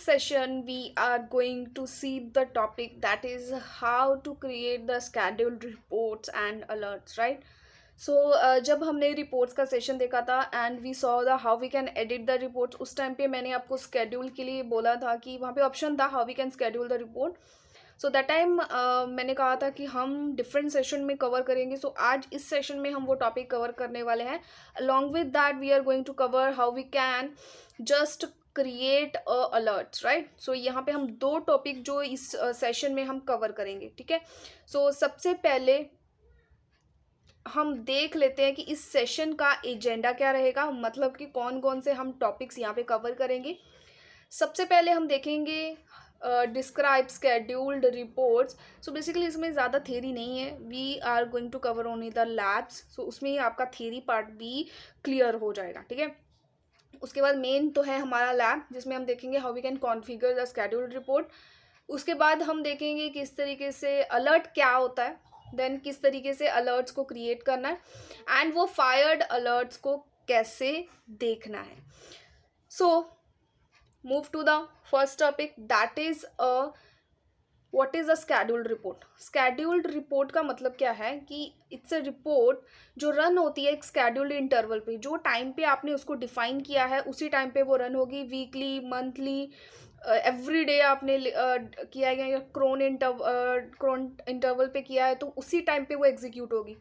this session we are going to see the topic that is how to create the scheduled reports and alerts, right? So जब हमने reports का session देखा था and we saw the how we can edit the reports, उस time पे मैंने आपको schedule के लिए बोला था कि वहाँ पे ऑप्शन था how we can schedule the report. So that time मैंने कहा था कि हम डिफरेंट सेशन में कवर करेंगे. सो आज इस सेशन में हम वो टॉपिक कवर करने वाले हैं. Along with that we are going to cover how we can just create alerts, right. So यहाँ पे हम दो टॉपिक जो इस सेशन में हम कवर करेंगे, ठीक है. सो सबसे पहले हम देख लेते हैं कि इस सेशन का एजेंडा क्या रहेगा, मतलब कि कौन कौन से हम टॉपिक्स यहाँ पे कवर करेंगे. सबसे पहले हम देखेंगे describe scheduled reports. So basically इसमें ज़्यादा थ्योरी नहीं है, we are going to cover only the labs. So उसमें ही आपका थ्योरी पार्ट भी क्लियर हो जाएगा, ठीक है. उसके बाद मेन तो है हमारा लैब, जिसमें हम देखेंगे how we can configure the scheduled report. उसके बाद हम देखेंगे किस तरीके से अलर्ट क्या होता है, देन किस तरीके से अलर्ट्स को क्रिएट करना है, एंड वो फायर्ड अलर्ट्स को कैसे देखना है. So move to the first topic, that is what is a scheduled report. Scheduled report का मतलब क्या है कि इट्स अ रिपोर्ट जो रन होती है एक स्केड्यूल्ड इंटरवल पे. जो टाइम पे आपने उसको डिफाइन किया है उसी टाइम पे वो रन होगी. वीकली, मंथली, एवरी डे आपने किया गया, क्रोन इंटरवल पे किया है तो उसी टाइम पे वो एग्जीक्यूट होगी.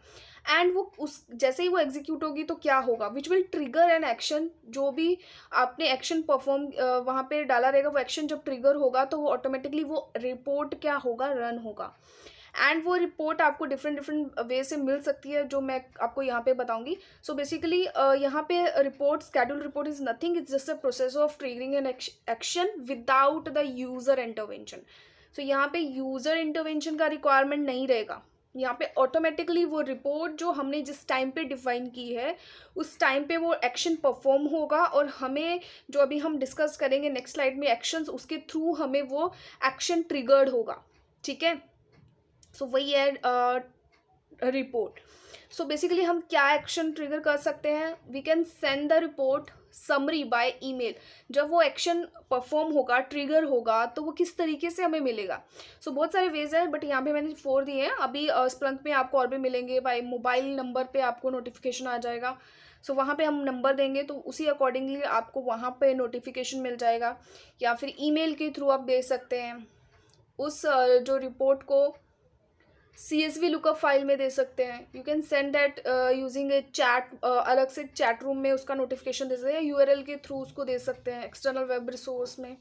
एंड वो उस जैसे ही वो एग्जीक्यूट होगी तो क्या होगा, which will trigger an action. जो भी आपने एक्शन परफॉर्म वहाँ पे डाला रहेगा, वो एक्शन जब ट्रिगर होगा तो वो ऑटोमेटिकली वो रिपोर्ट क्या होगा, रन होगा. एंड वो रिपोर्ट आपको डिफरेंट डिफरेंट वे से मिल सकती है, जो मैं आपको यहाँ पे बताऊंगी. सो बेसिकली यहाँ पे report, schedule report is nothing, it's just a process of triggering an action without the user intervention. So यहाँ पे यूज़र इंटरवेंशन का रिक्वायरमेंट नहीं रहेगा. यहाँ पे ऑटोमेटिकली वो रिपोर्ट जो हमने जिस टाइम पे डिफाइन की है उस टाइम पे वो एक्शन परफॉर्म होगा, और हमें जो अभी हम डिस्कस करेंगे नेक्स्ट स्लाइड में एक्शंस, उसके थ्रू हमें वो एक्शन ट्रिगर्ड होगा, ठीक है. सो वही है रिपोर्ट. सो बेसिकली हम क्या एक्शन ट्रिगर कर सकते हैं, we can send the report summary by email. जब वो एक्शन परफॉर्म होगा, ट्रिगर होगा, तो वो किस तरीके से हमें मिलेगा. सो बहुत सारे वेज है, बट यहाँ पे मैंने 4 दिए हैं. अभी स्प्लंक में आपको और भी मिलेंगे. बाय मोबाइल नंबर पे आपको नोटिफिकेशन आ जाएगा. सो वहाँ पे हम नंबर देंगे तो उसी अकॉर्डिंगली आपको वहाँ पे नोटिफिकेशन मिल जाएगा, या फिर ईमेल के थ्रू आप दे सकते हैं. उस जो रिपोर्ट को CSV लुकअप फाइल में दे सकते हैं. You can send that using a chat, अलग से चैट रूम में उसका नोटिफिकेशन दे सकते हैं, URL के थ्रू उसको दे सकते हैं एक्सटर्नल वेब रिसोर्स में.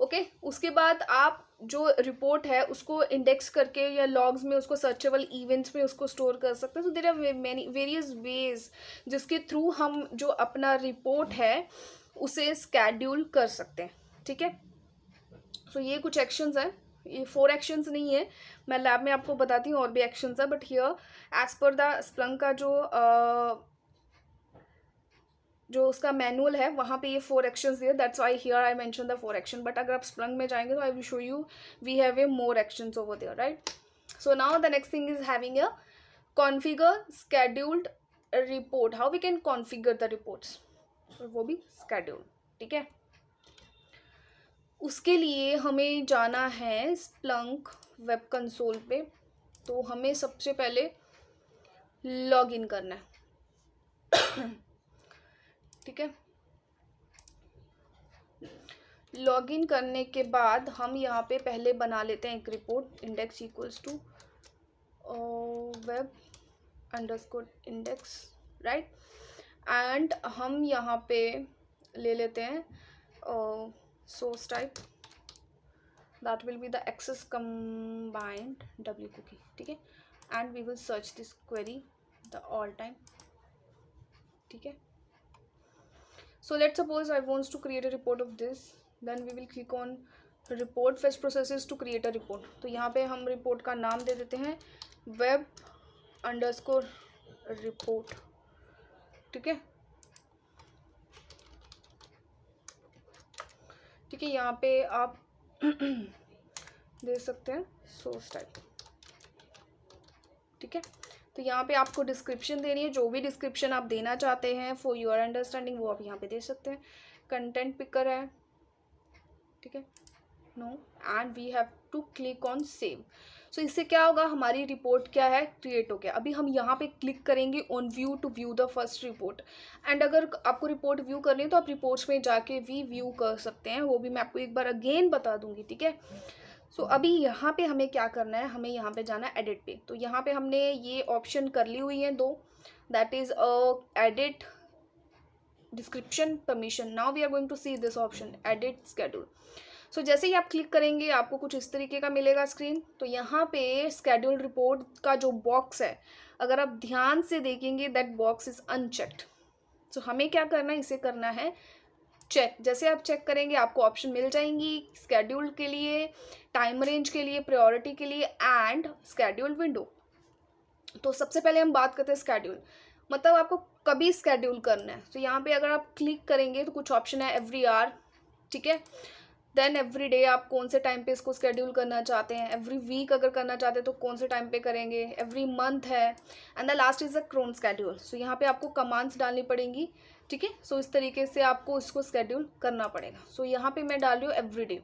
ओके उसके बाद आप जो रिपोर्ट है उसको इंडेक्स करके या लॉग्स में उसको सर्चेबल इवेंट्स में उसको स्टोर कर सकते हैं. So there are many various ways जिसके थ्रू हम जो अपना रिपोर्ट है उसे स्केड्यूल कर सकते हैं, ठीक है. सो ये कुछ एक्शंस हैं, ये 4 एक्शंस नहीं है, मैं लैब में आपको बताती हूँ और भी एक्शंस है, but here as per the Splunk का जो उसका मैनुअल है वहाँ पे ये 4 एक्शंस दिए, that's why here I mention the 4 action. But अगर आप स्प्लंक में जाएंगे तो I will show you we have a more actions over there, right. So now the next thing is having a configure scheduled report. How we can configure the reports, वो भी schedule, ठीक है. उसके लिए हमें जाना है स्प्लंक वेब कंसोल पे. तो हमें सबसे पहले लॉग इन करना है, ठीक है. लॉग इन करने के बाद हम यहाँ पे पहले बना लेते हैं एक report, index equals to web underscore index, right. And हम यहाँ पे ले लेते हैं source type, that will be the access combined w cookie, ठीक है. and we will search this query the all time, ठीक है. so let's suppose I want to create a report of this, then we will click on report fetch processes to create a report. तो यहाँ पे हम report का नाम दे देते हैं web underscore report, ठीक है. ठीक है, यहाँ पे आप दे सकते हैं सोर्स टाइप, ठीक है. तो यहाँ पे आपको डिस्क्रिप्शन देनी है, जो भी डिस्क्रिप्शन आप देना चाहते हैं फॉर योर अंडरस्टैंडिंग वो आप यहाँ पे दे सकते हैं. कंटेंट पिकर है, ठीक है, no, and we have to click on save. So इससे क्या होगा, हमारी रिपोर्ट क्या है, क्रिएट हो गया। अभी हम यहाँ पे क्लिक करेंगे on view to view the first report. And अगर आपको रिपोर्ट व्यू करनी है तो आप रिपोर्ट्स में जाके भी व्यू कर सकते हैं, वो भी मैं आपको एक बार अगेन बता दूंगी, ठीक है। सो अभी यहाँ पे हमें क्या करना है, हमें यहाँ पे जाना है एडिट पे। तो यहाँ पे हमने ये ऑप्शन कर ली हुई है दो, that is edit description permission. Now we are going to see this option edit schedule. So जैसे ही आप क्लिक करेंगे आपको कुछ इस तरीके का मिलेगा स्क्रीन। तो यहाँ पे स्केड्यूल रिपोर्ट का जो बॉक्स है, अगर आप ध्यान से देखेंगे दैट बॉक्स इज अनचेक्ड। सो हमें क्या करना है, इसे करना है चेक। जैसे आप चेक करेंगे आपको ऑप्शन मिल जाएंगी स्केड्यूल के लिए, टाइम रेंज के लिए, प्रायोरिटी के लिए एंड स्केड्यूल विंडो। तो सबसे पहले हम बात करते हैं स्केड्यूल, मतलब आपको कभी स्केड्यूल करना है। तो यहाँ पे अगर आप क्लिक करेंगे तो कुछ ऑप्शन है एवरी आवर, ठीक है। देन एवरी डे, आप कौन से टाइम पे इसको स्केड्यूल करना चाहते हैं। एवरी वीक अगर करना चाहते हैं तो कौन से टाइम पे करेंगे। एवरी मंथ है, and the last is a cron schedule. So यहाँ पे आपको कमांड्स डालनी पड़ेंगी, ठीक है। सो इस तरीके से आपको इसको स्केड्यूल करना पड़ेगा। सो यहाँ पे मैं डाल रही हूँ every day.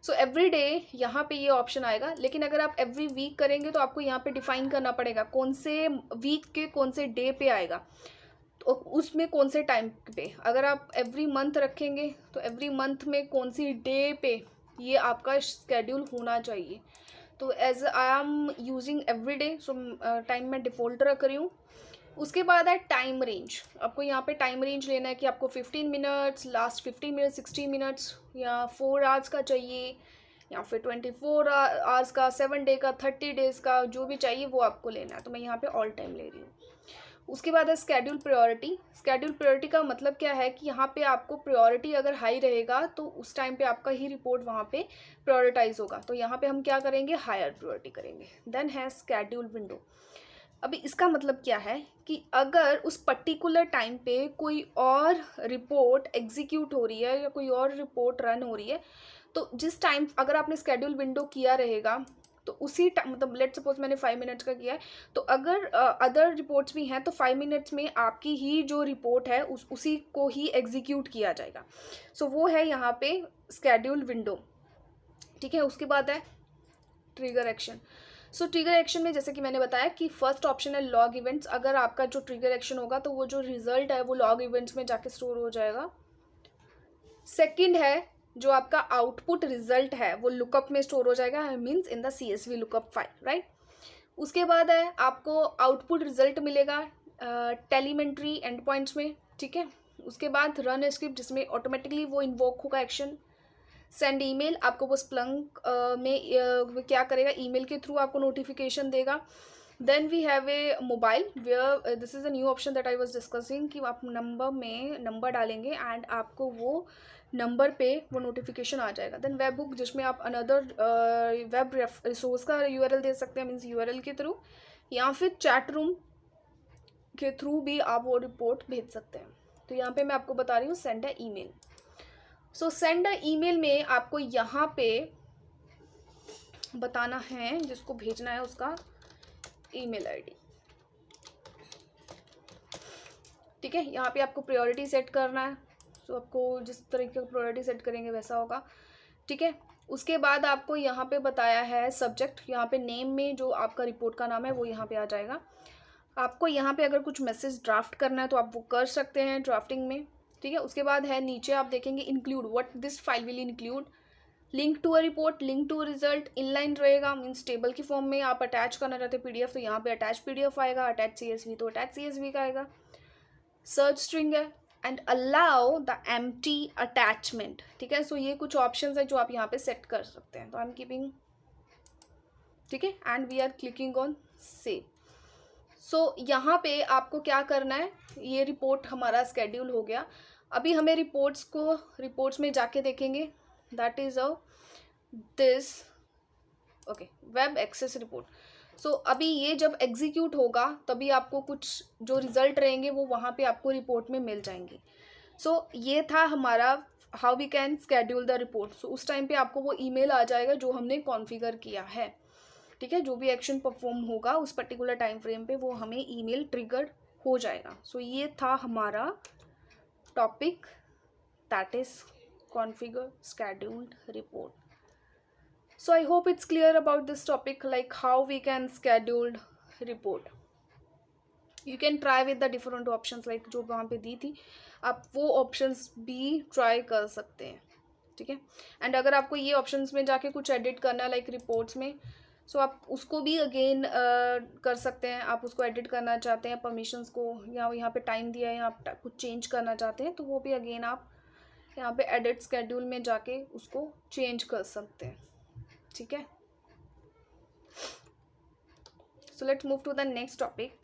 So every day यहाँ पे ये ऑप्शन आएगा, लेकिन अगर आप एवरी वीक करेंगे तो आपको यहाँ पे डिफाइन करना पड़ेगा कौन से वीक के कौन से डे पे आएगा, तो उसमें कौन से टाइम पे। अगर आप एवरी मंथ रखेंगे तो एवरी मंथ में कौन सी डे पे ये आपका स्केड्यूल होना चाहिए। तो as I am using every day, so time मैं डिफ़ॉल्ट रख रही हूँ। उसके बाद है टाइम रेंज। आपको यहाँ पे टाइम रेंज लेना है कि आपको 15 मिनट्स, लास्ट 15 मिनट्स, 60 मिनट्स, या 4 आवर्स का चाहिए, या फिर 24 आवर्स का, 7 डे का, 30 डेज़ का, जो भी चाहिए वो आपको लेना है। तो मैं यहाँ पे ऑल टाइम ले रही हूँ। उसके बाद है स्केड्यूल प्रायोरिटी। स्केड्यूल प्रायोरिटी का मतलब क्या है कि यहाँ पे आपको प्रायोरिटी अगर हाई रहेगा तो उस टाइम पे आपका ही रिपोर्ट वहाँ पे प्रायोरिटाइज होगा। तो यहाँ पे हम क्या करेंगे, हायर प्रायोरिटी करेंगे। देन है स्केड्यूल विंडो। अभी इसका मतलब क्या है कि अगर उस पर्टिकुलर टाइम पे कोई और रिपोर्ट एग्जीक्यूट हो रही है या कोई और रिपोर्ट रन हो रही है, तो जिस टाइम अगर आपने स्केड्यूल विंडो किया रहेगा तो उसी टाइम, मतलब लेट सपोज मैंने 5 मिनट्स का किया है, तो अगर अदर रिपोर्ट्स भी हैं तो 5 मिनट्स में आपकी ही जो रिपोर्ट है उसी को ही एग्जीक्यूट किया जाएगा। सो वो है यहाँ पे स्केड्यूल विंडो, ठीक है। उसके बाद है ट्रिगर एक्शन। सो ट्रिगर एक्शन में जैसे कि मैंने बताया कि फर्स्ट ऑप्शन है लॉग इवेंट्स। अगर आपका जो ट्रिगर एक्शन होगा तो वो जो रिजल्ट है वो लॉग इवेंट्स में जाके स्टोर हो जाएगा। सेकंड है जो आपका आउटपुट रिजल्ट है वो लुकअप में स्टोर हो जाएगा, means in the CSV lookup file, right. उसके बाद है आपको आउटपुट रिजल्ट मिलेगा टेलीमेंट्री एंड पॉइंट्स में, ठीक है। उसके बाद रन स्क्रिप्ट जिसमें ऑटोमेटिकली वो इन्वोक होगा एक्शन। सेंड ईमेल, आपको वो स्प्लंक में क्या करेगा, ईमेल के थ्रू आपको नोटिफिकेशन देगा। Then we have a mobile where this is a new option that I was discussing कि आप नंबर में नंबर डालेंगे एंड आपको वो नंबर पे वो नोटिफिकेशन आ जाएगा। देन वेब बुक जिसमें आप अनदर वेब रिसोर्स का URL दे सकते हैं, मीन्स URL के थ्रू, या फिर चैट रूम के थ्रू भी आप वो रिपोर्ट भेज सकते हैं। तो यहाँ पे मैं आपको बता रही हूँ send a email. So send a email में आपको यहाँ पे बताना है जिसको भेजना है उसका ईमेल ID, ठीक है। यहाँ पे आपको प्रायोरिटी सेट करना है। तो आपको जिस तरीके का प्रायोरिटी सेट करेंगे वैसा होगा, ठीक है। उसके बाद आपको यहाँ पे बताया है सब्जेक्ट। यहाँ पे नेम में जो आपका रिपोर्ट का नाम है वो यहाँ पे आ जाएगा। आपको यहाँ पे अगर कुछ मैसेज ड्राफ्ट करना है तो आप वो कर सकते हैं ड्राफ्टिंग में, ठीक है। उसके बाद है नीचे आप देखेंगे include, what this file will include, link to a report, link to result, inline रहेगा, मीन्स टेबल की फॉर्म में आप अटैच करना चाहते हैं PDF तो यहाँ पे अटैच PDF आएगा, अटैच CSV तो अटैच CSV का आएगा। सर्च स्ट्रिंग है and allow the empty attachment, ठीक है। सो ये कुछ ऑप्शंस है जो आप यहाँ पे सेट कर सकते हैं। तो आई एम कीपिंग, ठीक है, and we are clicking on save. So यहाँ पे आपको क्या करना है, ये रिपोर्ट हमारा स्केड्यूल हो गया। अभी हमें रिपोर्ट्स में जाके देखेंगे, that is this okay web access report. So अभी ये जब एग्जीक्यूट होगा तभी आपको कुछ जो रिजल्ट रहेंगे वो वहाँ पे आपको रिपोर्ट में मिल जाएंगे। सो ये था हमारा how we can schedule the report. So उस टाइम पे आपको वो ईमेल आ जाएगा जो हमने कॉन्फ़िगर किया है, ठीक है। जो भी एक्शन परफॉर्म होगा उस पर्टिकुलर टाइम फ्रेम पे वो हमें ईमेल ट्रिगर हो जाएगा। सो ये था हमारा topic that is configure scheduled report. So I hope it's clear about this topic, like how we can schedule report. You can try with the different options, like जो वहाँ पे दी थी आप वो options भी try कर सकते हैं, ठीक है. एंड अगर आपको ये ऑप्शंस में जाके कुछ एडिट करना है लाइक रिपोर्ट्स में, सो आप उसको भी अगेन कर सकते हैं. आप उसको एडिट करना चाहते हैं परमिशंस को, या यहाँ पे टाइम दिया है, आप कुछ चेंज करना चाहते हैं, तो वो भी अगेन आप यहाँ पे एडिट स्केड्यूल में जाके उसको चेंज कर सकते हैं, ठीक है. So let's move to the next topic.